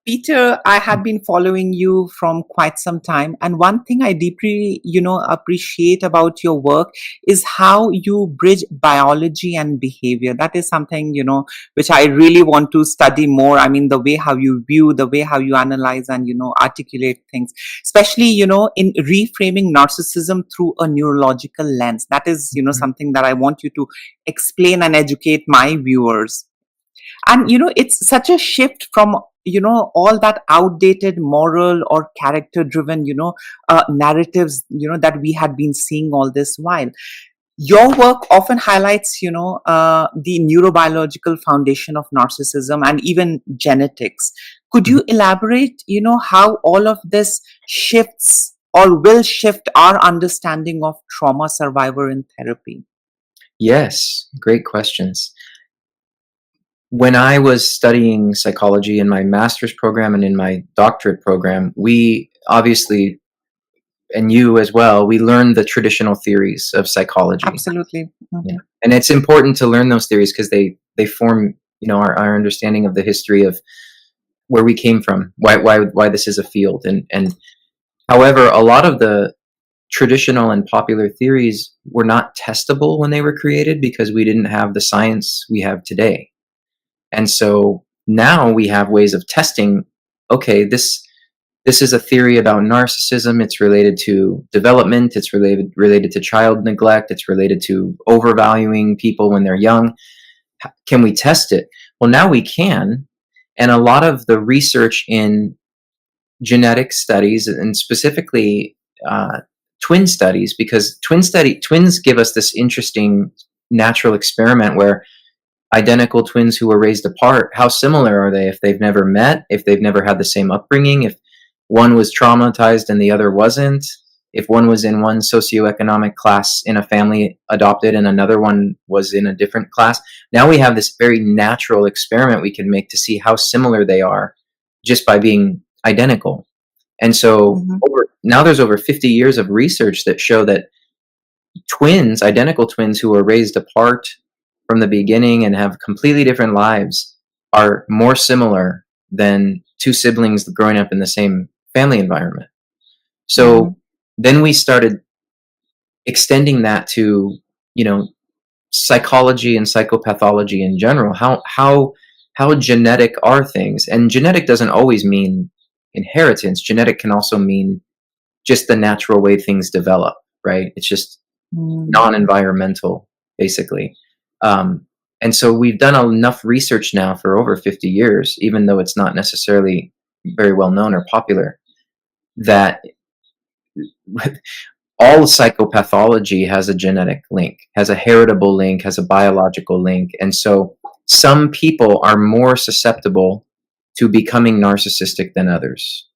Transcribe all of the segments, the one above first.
Peter, I have been following you from quite some time, and one thing I deeply, appreciate about your work is how you bridge biology and behavior. That is something, which I really want to study more. I mean, the way how you view, the way how you analyze and, articulate things, especially, in reframing narcissism through a neurological lens. That is, Mhm. something that I want you to explain and educate my viewers. And it's such a shift from all that outdated moral or character driven narratives that we had been seeing all this while. Your work often highlights the neurobiological foundation of narcissism and even genetics. Could Mhm. you elaborate how all of this shifts or will shift our understanding of trauma survivor in therapy? Yes, great questions. When I was studying psychology in my master's program and in my doctorate program, we obviously, and you as well, we learned the traditional theories of psychology. Absolutely. Yeah. Mhm. And it's important to learn those theories because they form, our understanding of the history of where we came from, why this is a field. And however, a lot of the traditional and popular theories were not testable when they were created because we didn't have the science we have today. And so now we have ways of testing, okay, this is a theory about narcissism. It's related to development. It's related to child neglect. It's related to overvaluing people when they're young. Can we test it? Well, now we can. And a lot of the research in genetic studies and specifically twin studies, because twins give us this interesting natural experiment where identical twins who were raised apart, how similar are they if they've never met, if they've never had the same upbringing, if one was traumatized and the other wasn't, if one was in one socioeconomic class in a family adopted and another one was in a different class. Now we have this very natural experiment we can make to see how similar they are just by being identical. And so Mhm. now there's over 50 years of research that show that twins, identical twins who are raised apart from the beginning and have completely different lives are more similar than two siblings growing up in the same family environment. So Mhm. then we started extending that to, you know, psychology and psychopathology in general. How genetic are things? And genetic doesn't always mean inheritance. Genetic can also mean just the natural way things develop, right? It's just Mm. non-environmental, basically. Um, and so we've done enough research now for over 50 years, even though it's not necessarily very well known or popular, that all psychopathology has a genetic link, has a heritable link, has a biological link. And so some people are more susceptible to becoming narcissistic than others.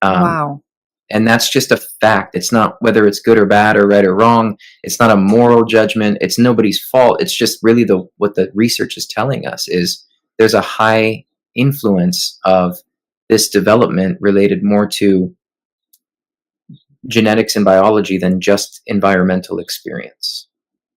Um, Wow. and that's just a fact. It's not whether it's good or bad or right or wrong. It's not a moral judgment. It's nobody's fault. It's just really what the research is telling us is there's a high influence of this development related more to genetics and biology than just environmental experience.